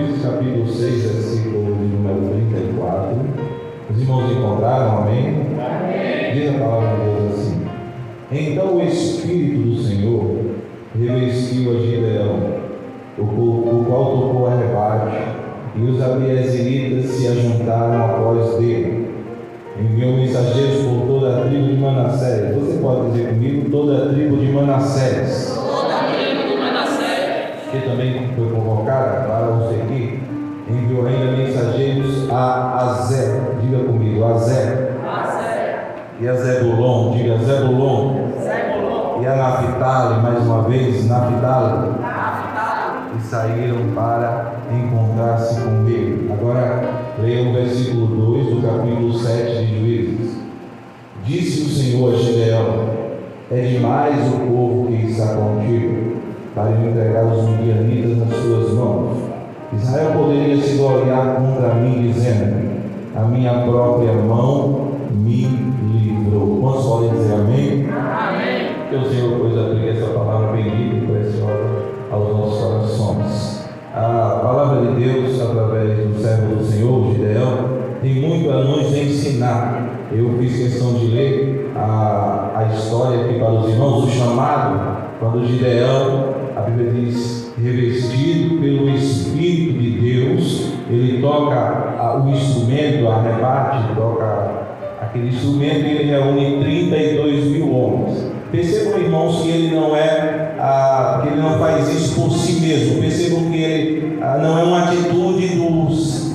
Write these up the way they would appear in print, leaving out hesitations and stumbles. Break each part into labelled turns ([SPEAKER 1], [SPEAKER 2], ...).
[SPEAKER 1] Juízes, capítulo 6, versículo de número 34. Os irmãos encontraram, amém? Amém. Diz a palavra de Deus assim: Então o Espírito do Senhor revestiu a Gideão, o qual tocou a rebate, e os abiezeritas se ajuntaram após dele. Enviou mensageiros por toda a tribo de Manassés. Você pode dizer comigo: toda a tribo de Manassés.
[SPEAKER 2] Toda a tribo de Manassés.
[SPEAKER 1] Que também foi convocada para o seguir. Enviou ainda mensageiros a Azer. Diga comigo: Azer. E a Zebulon. Diga Zebulon. E a Naphtali, mais uma vez, Naphtali. E saíram para encontrar-se com ele. Agora leia o versículo 2 do capítulo 7 de Juízes. Disse o Senhor a Gideão: é demais o povo que está contigo para entregar os midianitas nas suas mãos. Israel poderia se gloriar contra mim, dizendo: a minha própria mão me livrou. Quantos podem dizer amém?
[SPEAKER 2] Amém.
[SPEAKER 1] Que o Senhor, pois, aplique essa palavra bendita e preciosa aos nossos corações. A palavra de Deus, através do servo do Senhor, Gideão, tem muito a nos ensinar. Eu fiz questão de ler a história aqui para os irmãos, o chamado, quando Gideão, a Bíblia diz, revestido pelo Espírito de Deus, ele toca o instrumento, a rebate, toca aquele instrumento e ele reúne 32 mil homens. Percebam, irmãos, que ele não que ele não faz isso por si mesmo. Percebam que ele não é uma atitude do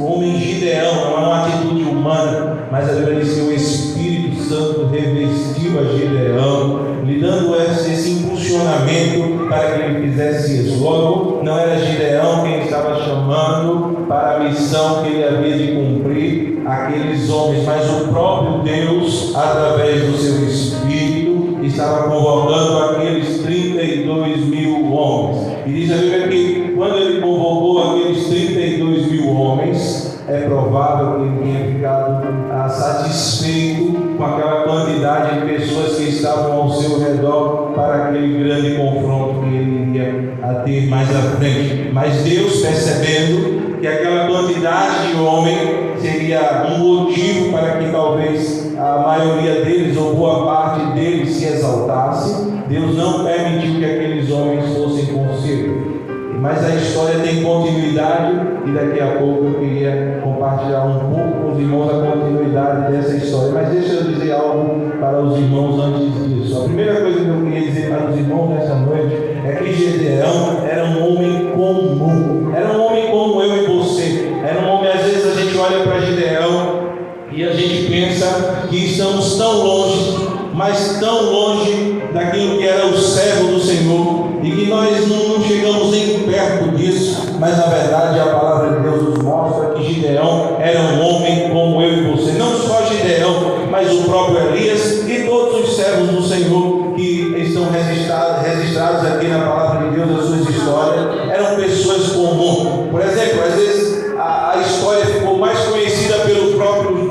[SPEAKER 1] homem Gideão, não é uma atitude humana, mas a Bíblia diz que o Espírito Santo revestiu a Gideão, lhe dando esse impulsionamento para que ele fizesse isso. Logo, não era Gideão quem estava chamando para a missão que ele havia de cumprir aqueles homens, mas o próprio Deus, através do seu Espírito, estava convocando aqueles 32 mil homens. E diz a Bíblia que quando ele convocou aqueles 32 mil homens, é provável que ele tenha ficado satisfeito com aquela quantidade de pessoas que estavam ao seu redor para aquele grande confronto que ele iria ter mais à frente. Mas Deus, percebendo que aquela quantidade de homens seria um motivo para que talvez a maioria deles ou boa parte deles se exaltasse, Deus não permitiu que aqueles homens fossem consigo. Mas a história tem continuidade e daqui a pouco eu queria compartilhar um pouco com os irmãos a continuidade dessa história. Mas deixa eu dizer algo para os irmãos antes disso. A primeira coisa que eu queria dizer para os irmãos nessa noite é que Gideão era um homem comum. Era um homem como eu e você. Era um homem, às vezes a gente olha para Gideão e a gente pensa que estamos tão longe, mas tão longe daquilo que era o servo do Senhor, e que nós não chegamos nem perto disso. Mas na verdade a palavra de Deus nos mostra que Gideão era um homem como eu e você. Não só Gideão, mas o próprio Elias e todos os servos do Senhor que estão registrados aqui na palavra de Deus, as suas histórias, eram pessoas comuns. Por exemplo, às vezes a história ficou mais conhecida pelo próprio,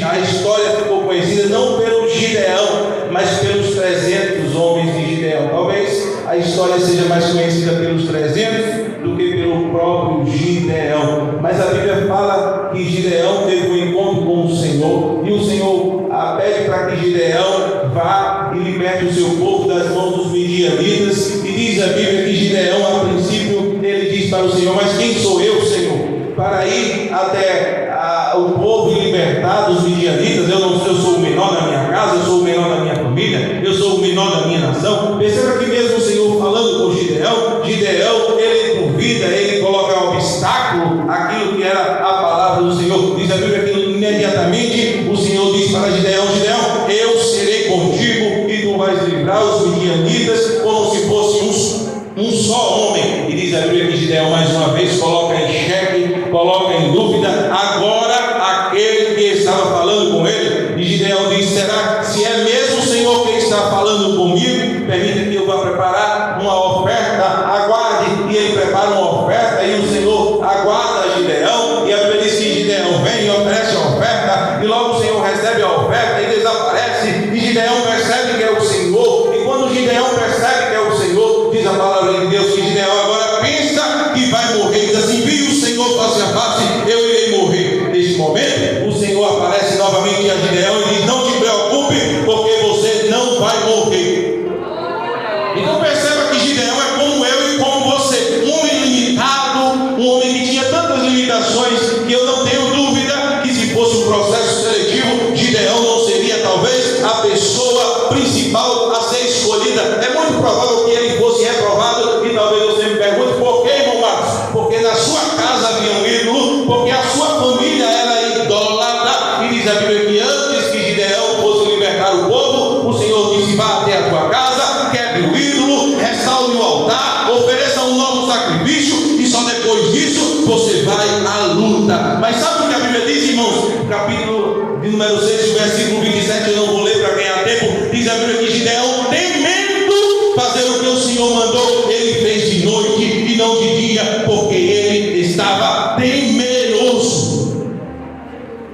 [SPEAKER 1] a história ficou conhecida não pelo Gideão, mas pelos 300 homens de Gideão. Talvez a história seja mais conhecida pelos 300 do que pelo próprio Gideão. Mas a Bíblia fala que Gideão teve um encontro com o Senhor, e o Senhor pede para que Gideão vá e liberte o seu povo das mãos dos midianitas. E diz a Bíblia que Gideão, a princípio, ele diz para o Senhor: mas quem sou eu, Senhor, para ir até o povo e libertar dos midianitas? Eu sou o menor da minha casa, eu sou o menor da minha família, eu sou o menor da minha nação. Perceba que mesmo o Senhor falando com Gideão, ele duvida, ele coloca um obstáculo àquilo que era a palavra do Senhor. Diz a Bíblia que imediatamente o Senhor diz para Gideão: Gideão, eu serei contigo e tu vais livrar os midianitas como se fosse um só homem. E diz a Bíblia que Gideão mais uma vez coloca em xeque, coloca em dúvida agora aquele que estava falando com ele. E Gideão diz: será que se é mesmo o Senhor que está falando comigo, permita que eu vá preparar uma oferta, aguarde. E ele prepara uma oferta e o Senhor aguarda Gideão, e a Bíblia diz que Gideão vem e oferece a oferta, e logo o Senhor recebe a oferta e desaparece, e Gideão percebe que é o Senhor. E quando Gideão percebe que é o Senhor, diz a palavra de Deus que Gideão agora pensa que vai morrer. Diz assim: viu o Senhor Senhor face a face, eu irei morrer. Neste momento, o Senhor aparece novamente a Gideão e diz: não te preocupe, porque você não vai morrer. Então perceba que Gideão é como eu e como você, um homem limitado, um homem que tinha tantas limitações, que eu não tenho dúvida que se fosse um processo seletivo, Gideão não seria talvez a pessoa principal a ser escolhida. É muito provável que ele fosse reprovado. E talvez você me pergunte: por que, irmão Marcos? Porque na sua casa havia um ídolo, porque a sua família era idólatra. E diz a Bíblia que antes que Gideão fosse libertar o povo, o Senhor disse: vá até a tua casa, quebre o ídolo, restaure o altar, ofereça um novo sacrifício, e só depois disso você vai à luta. Mas sabe o que a Bíblia diz, irmãos? Capítulo de número 6, versículo 27, eu não vou ler para ganhar tempo. Diz a Bíblia que Gideão, temendo fazer o que o Senhor mandou, ele fez de noite e não de dia, porque ele estava temeroso.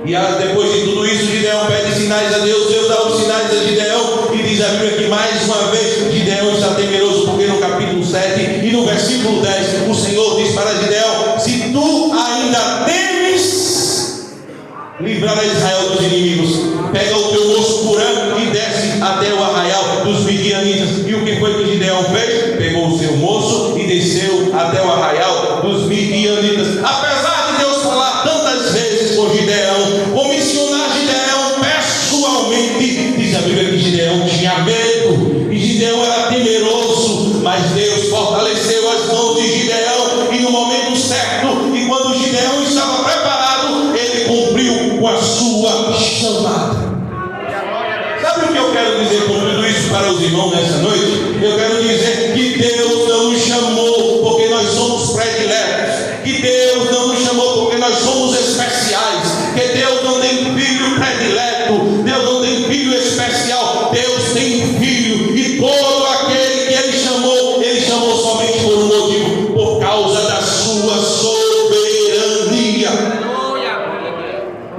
[SPEAKER 1] E depois de tudo isso, Gideão pede sinais a Deus, Deus dá os sinais a Gideão, e diz a Bíblia que mais uma vez Gideão está temeroso, porque no capítulo 7 e no versículo 10, o Senhor diz para Gideão: se tu ainda temes livrar a Israel dos inimigos, pega o teu moço Purã e desce até o arraial dos midianitas. E o que foi que Gideão fez? Pegou o seu moço e desceu até o arraial dos midianitas. Apesar de Deus falar tantas vezes com Gideão, comissionar Gideão pessoalmente, diz a Bíblia que Gideão tinha medo e Gideão era temeroso, mas Deus fortaleceu as mãos de Gideão, e no momento certo, e quando Gideão estava preparado, ele cumpriu com a sua chamada. Sabe o que eu quero dizer com tudo isso para os irmãos nessa noite? Eu quero dizer que Deus não nos chamou porque nós somos prediletos, que Deus não nos chamou porque nós somos especiais, que Deus não tem filho predileto, Deus não tem filho especial, Deus tem filho, e todo aquele que Ele chamou somente por um motivo: por causa da sua soberania.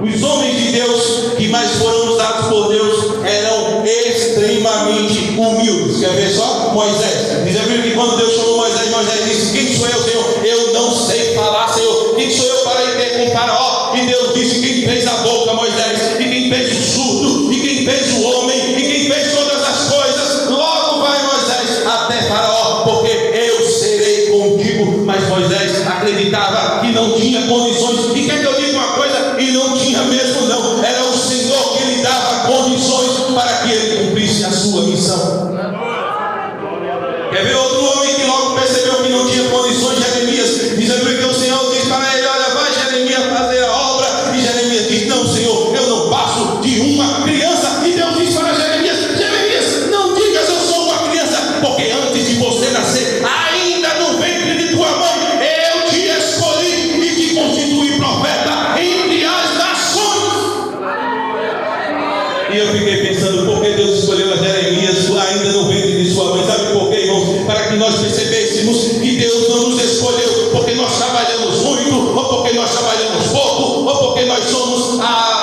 [SPEAKER 1] Os homens de Deus que mais foram usados por Deus eram extremamente humildes. Quer ver só? Moisés. Diz a Bíblia que quando Deus chamou Moisés, Moisés disse: quem sou eu, Senhor? Eu não sei falar, Senhor. Quem sou eu para ir ter com Faraó? E Deus disse: quem fez a boca, Moisés? E quem fez o surdo? E quem fez o homem? E quem fez todas as coisas? Logo vai, Moisés, até Faraó, porque eu serei contigo. Mas Moisés acreditava que não tinha condições. E quer que eu diga uma coisa? E não tinha mesmo, não. Era o Senhor que lhe dava condições para que ele cumprisse a sua missão. Quer ver outro homem que logo percebeu que não tinha condições? Jeremias. Diz a Bíblia que o Senhor diz para ele: olha, vai, Jeremias, fazer a obra. E Jeremias diz: não, Senhor, eu não passo de uma criança. E Deus diz para Jeremias: Jeremias, não digas eu sou uma criança, porque antes de você nascer, ainda no ventre de tua mãe, eu te escolhi e te constituí profeta entre as nações. E eu fiquei pensando: por que Deus escolheu a Jeremias ainda no ventre de sua mãe? Sabe por quê, irmãos? Para que nós percebêssemos que Deus não nos escolheu porque nós trabalhamos muito, ou porque nós trabalhamos pouco, ou porque nós somos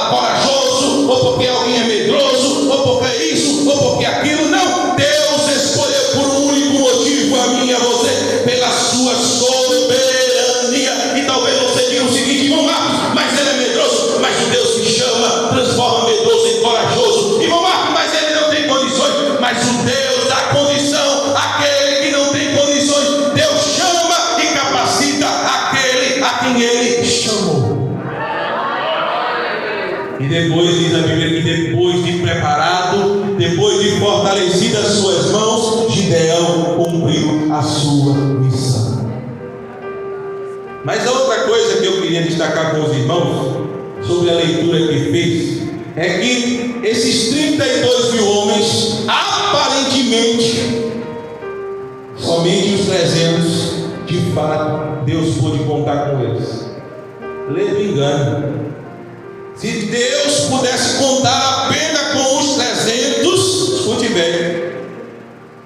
[SPEAKER 1] corajosos, ou porque alguém é medroso, ou porque isso, ou porque aquilo. Não, Deus escolheu por um único motivo, a mim e a você, pela sua soberania. E talvez você diga o seguinte: irmão Marcos, mas ele é medroso. Mas o Deus que chama transforma medroso em corajoso. Irmão Marcos, mas ele não tem condições. Mas o Deus dá condição àquele que não tem condições. Deus chama e capacita aquele a quem ele chamou. E depois diz a Bíblia que depois de preparado, depois de fortalecidas as suas mãos, Gideão cumpriu a sua missão. Mas a outra coisa que eu queria destacar com os irmãos sobre a leitura que fez é que esses 32 mil homens, aparentemente, somente os 300, de fato, Deus pôde contar com eles. Leve engano. Se Deus pudesse contar apenas com os 300, escute bem.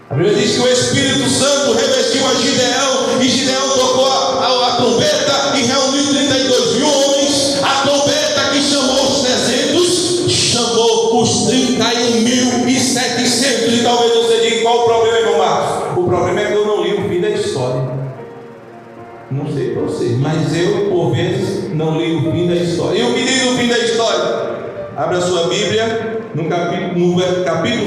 [SPEAKER 1] A Bíblia diz que o Espírito Santo revestiu a Gideão, e Gideão tocou a trombeta e reuniu 32 mil homens. A trombeta que chamou os 300, chamou os 31.700. E talvez você diga: qual o problema, irmão Marcos? O problema é que eu não li o fim da história. Não sei você. vocês, mas eu, por vezes, não li o fim da história. E o que diz o fim da história? Abra sua Bíblia no capítulo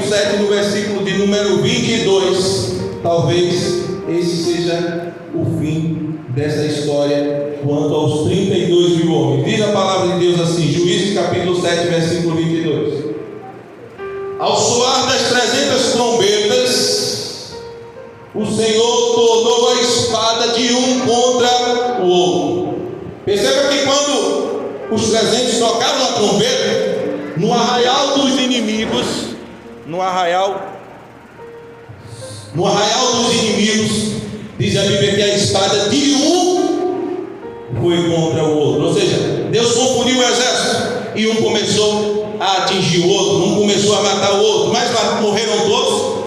[SPEAKER 1] 7, no versículo de número 22. Talvez esse seja o fim dessa história quanto aos 32 mil homens. Diz a palavra de Deus assim, Juízes capítulo 7, versículo 22. Ao soar das 300 trombetas, o Senhor tornou a espada de um contra o outro. Perceba que quando os 300 tocaram a trombeta, no arraial dos inimigos, diz a Bíblia que a espada de um foi contra o outro. Ou seja, Deus confundiu o exército e um começou a atingir o outro, um começou a matar o outro, mas morreram todos.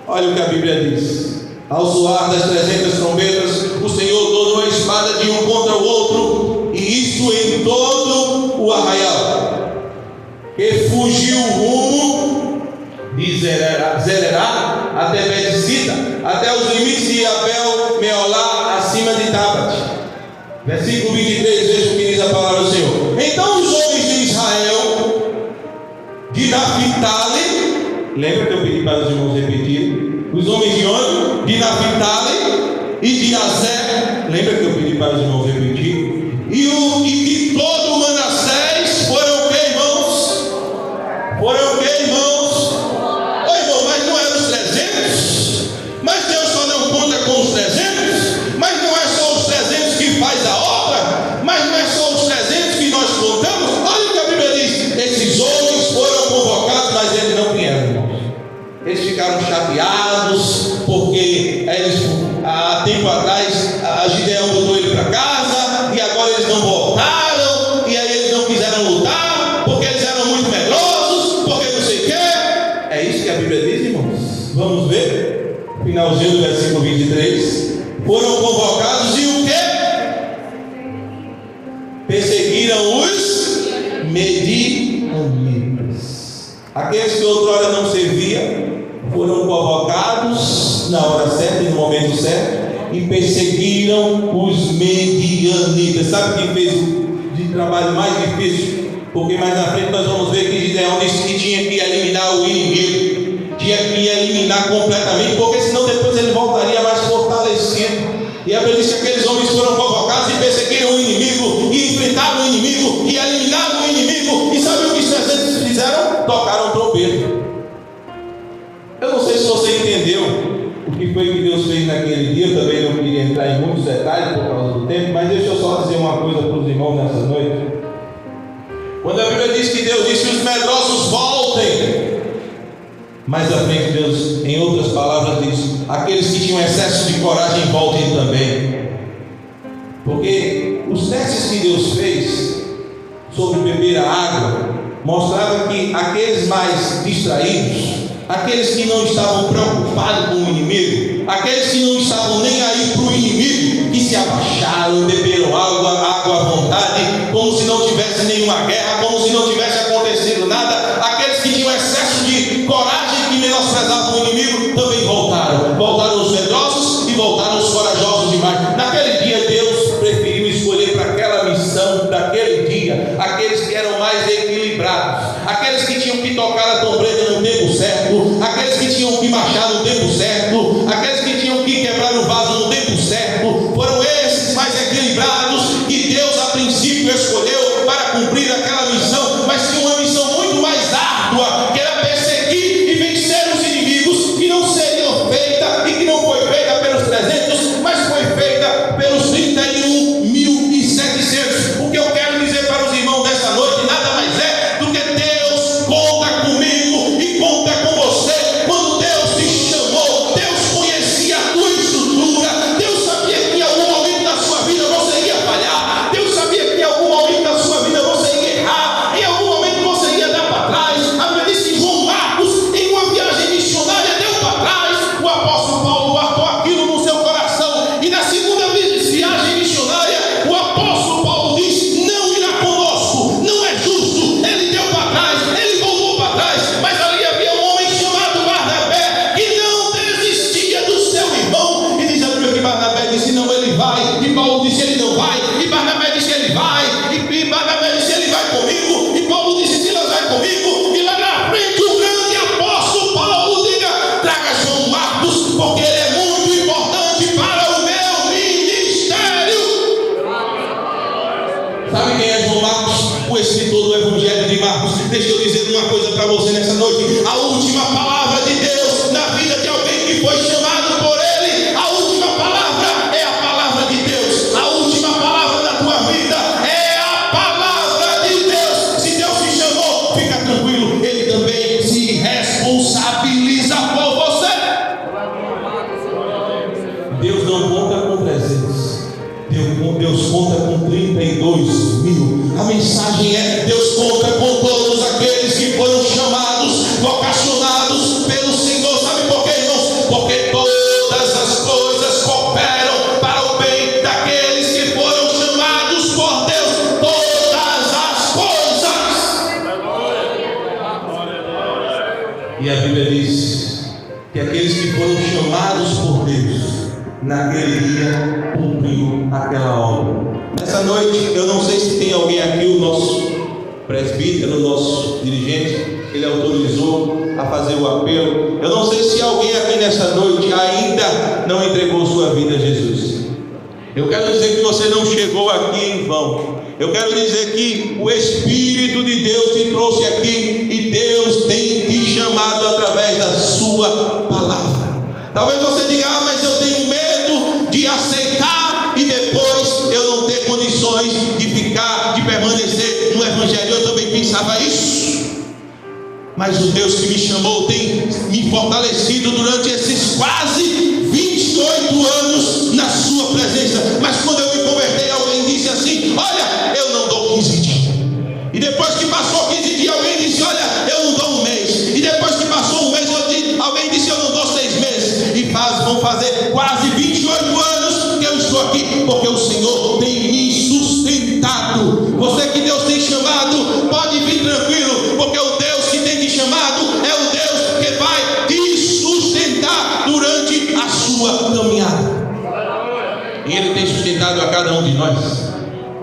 [SPEAKER 1] Olha o que a Bíblia diz: ao soar das 300 trombetas, o Senhor tornou a espada de um contra o outro, e isto em todo o arraial, que fugiu o rumo de Zererá até Bet-Sida, até os limites de Abel Meolá, acima de Tabat. Versículo 23, veja o que diz a palavra do Senhor. Então os homens de Israel, de Naphtali, lembra que eu pedi para os irmãos repetirem? Os homens de onde? De Naphtali e de Aser, lembra que eu pedi para os irmãos repetirem? E de todo Manassés foram o que, irmãos? Foram o que, irmãos? Ô irmão, mas não eram os 300? Mas Deus só não conta com os 300? Mas não é só os 300 que faz a obra? Mas não é só os 300 que nós contamos? Olha o que a Bíblia diz: esses homens foram convocados, mas eles não vieram, irmãos. Eles ficaram chateados, porque eles, há tempo atrás, a Gideão botou ele para casa, e agora eles não voltaram, e aí eles não quiseram lutar, porque eles eram muito medrosos, porque não sei o que. É isso que a Bíblia diz, irmãos. Vamos ver, finalzinho do versículo 23. Foram convocados e o que? Perseguiram os medianitas. Aqueles que outrora não serviam foram convocados na hora certa e no momento certo e perseguiram os medianitas. Sabe quem fez o trabalho mais difícil? Porque mais na frente nós vamos ver que Gideão disse que tinha que eliminar o inimigo, tinha que eliminar completamente, porque senão depois ele voltaria mais fortalecido. E a Bíblia diz que aqueles homens foram convocados e perseguiram o inimigo, e enfrentaram o inimigo, e eliminaram o inimigo. E sabe o que os 300 fizeram? Tocaram trombeta. Eu não sei se você entendeu o que foi que Deus fez naquele dia. Eu também não queria entrar em muitos detalhes por causa do tempo, mas deixa eu só dizer uma coisa para os irmãos nessa noite. Quando a Bíblia diz que Deus disse que os medrosos voltem, mais à frente Deus, em outras palavras, diz: aqueles que tinham excesso de coragem voltem também. Porque os testes que Deus fez sobre beber a água mostravam que aqueles mais distraídos, aqueles que não estavam preocupados com o inimigo, aqueles que não estavam nem aí para o inimigo, que se abaixaram e beberam água à vontade, como se não tivesse nenhuma guerra, como se não tivesse acontecido nada. Aqueles que tinham excesso de coragem, que menosprezavam o inimigo, também voltaram os medrosos e voltaram os corajosos demais. Naquele dia Deus preferiu escolher para aquela missão daquele dia aqueles que eram mais equilibrados, aqueles que tinham que tocar a trombeta no tempo certo, aqueles que tinham que marchar no tempo certo, aqueles que tinham que quebrar o vaso no tempo certo. Foram esses mais equilibrados que Deus a princípio escolheu para cumprir aquela missão, mas tinha uma missão muito mais árdua, que era perseguir e vencer os inimigos, que não seriam feita e que não foi feita pelos 300, mas foi feita pelos 31.700. O que eu quero dizer para os irmãos dessa noite nada mais é do que Deus conta comigo e conta com você. Quando Deus te chama quem é João Marcos? O escritor do Evangelho de Marcos. Deixa eu dizer uma coisa para você nessa noite. A última palavra de Deus na vida de alguém que foi chamado por Ele, a última palavra é a palavra de Deus. A última palavra da tua vida é a palavra de Deus. Se Deus te chamou, fica tranquilo, Ele também se responsabiliza por você. Deus não conta com 300. Deus conta com 32 mil. A mensagem é: Deus conta com todos aqueles que foram chamados, vocacionados pelo Senhor. Sabe por quê, irmãos? Porque todas as coisas cooperam para o bem daqueles que foram chamados por Deus. Todas as coisas. E a Bíblia diz que aqueles que foram chamados por Deus, naquele dia cumpriu aquela obra. Nessa noite, eu não sei se tem alguém aqui, o nosso presbítero, o nosso dirigente, ele autorizou a fazer o apelo. Eu não sei se alguém aqui nessa noite ainda não entregou sua vida a Jesus. Eu quero dizer que você não chegou aqui em vão. Eu quero dizer que o Espírito de Deus te trouxe aqui e Deus tem te chamado através da sua palavra. Talvez você diga: mas eu tenho medo de aceitar e depois eu não ter condições de permanecer no Evangelho. Eu também pensava isso. Mas o Deus que me chamou tem me fortalecido durante esses quase 28 anos na sua presença. Mas quando eu me convertei, alguém disse assim: olha, eu não dou 15 dias. E depois que passou 15 dias, alguém disse: olha, eu não dou um mês. E depois que passou um mês, alguém disse: eu não dou 6 meses. E vão fazer quase 28 anos que eu estou aqui, porque o Senhor tem me sustentado. Você que Deus tem chamado, pode vir tranquilo, porque o Deus que tem te chamado é o Deus que vai te sustentar durante a sua caminhada. E Ele tem sustentado a cada um de nós.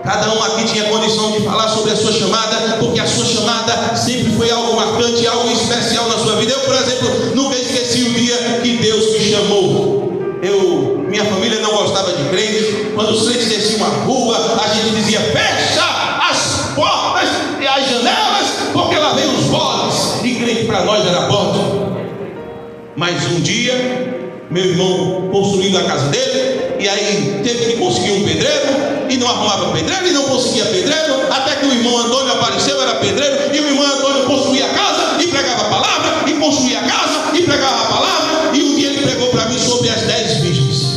[SPEAKER 1] Cada um aqui tinha condição de falar sobre a sua chamada, porque a sua chamada sempre foi algo marcante, algo especial na sua vida. Eu, por exemplo, nunca esqueci o dia que Deus me chamou. Minha família não gostava de crente. Quando os crentes desciam a rua, a gente dizia: fecha as portas e as janelas, porque lá vem os bodes. E crente para nós era bode. Mas um dia, meu irmão construindo a casa dele, e aí teve que conseguir um pedreiro, e não arrumava pedreiro, e não conseguia pedreiro, até que o irmão Antônio apareceu, era pedreiro, e o irmão Antônio construía a casa, e pregava a palavra, e construía a casa, e pregava a palavra. E um dia ele pregou para mim sobre as 10 virgens.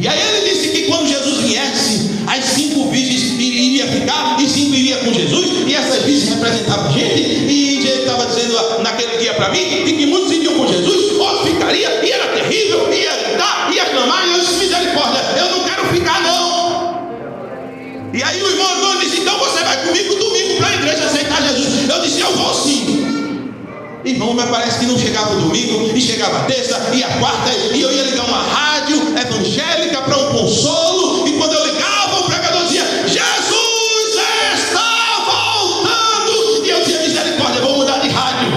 [SPEAKER 1] E aí ele disse que quando Jesus viesse, as 5 virgens iriam ficar, e 5 iriam com Jesus, e essas virgens representavam gente, e ele estava dizendo naquele dia para mim, que muitos iriam com Jesus, outros ficaria, e era terrível, ia gritar, ia clamar, e eu disse: misericórdia, eu não quero ficar não. E aí o irmão Antônio disse: então você vai comigo domingo para a igreja aceitar Jesus. Eu disse: eu vou sim. Irmão, mas parece que não chegava o domingo, e chegava a terça, e a quarta, e eu ia ligar uma rádio evangélica para um consolo, e quando eu ligava, o pregador dizia: Jesus está voltando. E eu dizia: misericórdia, vou mudar de rádio.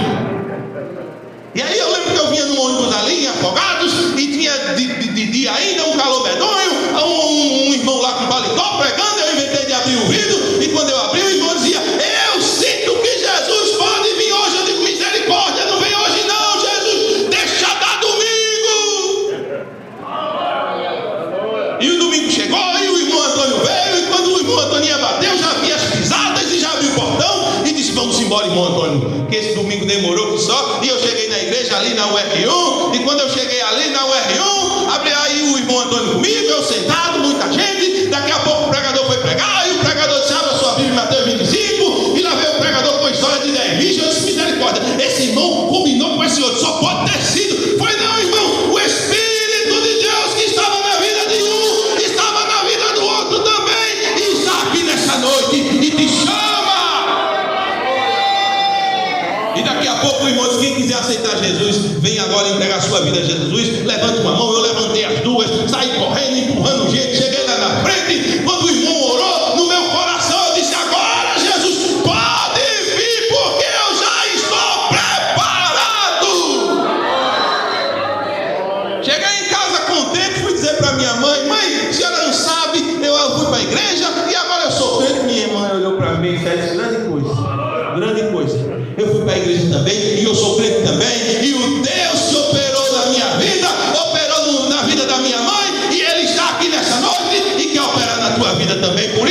[SPEAKER 1] E aí eu lembro que eu vinha no ônibus ali, em Afogados, e tinha de dia ainda um calor medonho, um irmão lá com paletó pregando. Eu inventei de abrir o vidro, e quando eu abri, o irmão dizia: eu sinto que Jesus pode vir hoje. Eu digo: misericórdia, não vem hoje não, Jesus, deixa dar domingo. E o domingo chegou, e o irmão Antônio veio, e quando o irmão Antônio bateu, já vi as pisadas, e já abriu o portão, e disse: vamos embora, irmão Antônio, que esse domingo demorou que só. E eu cheguei na igreja ali na UR1, e quando eu cheguei ali na UR1, abri aí o irmão Antônio comigo, eu sentado, muita gente. Daqui a pouco o pregador foi pregar, e o pregador disse: abra sua Bíblia em Mateus 25, e lá veio o pregador com a história de 10 virgens. Eu disse: misericórdia, esse irmão combinou com esse outro, só pode ter sido. Foi não, irmão, o Espírito de Deus que estava na vida de um, estava na vida do outro também, e está aqui nessa noite, e te chama. E daqui a pouco o irmão disse: quem quiser aceitar Jesus, vem agora entregar sua vida a Jesus. Levanta uma mão. Eu levantei as duas, saí correndo, empurrando gente, cheguei lá na frente. Quando o irmão orou, no meu coração eu disse: agora Jesus pode vir, porque eu já estou preparado. Cheguei em casa contente, fui dizer para minha mãe: mãe, a senhora não sabe, eu fui para a igreja e agora eu sou crente. Minha mãe olhou para
[SPEAKER 3] também por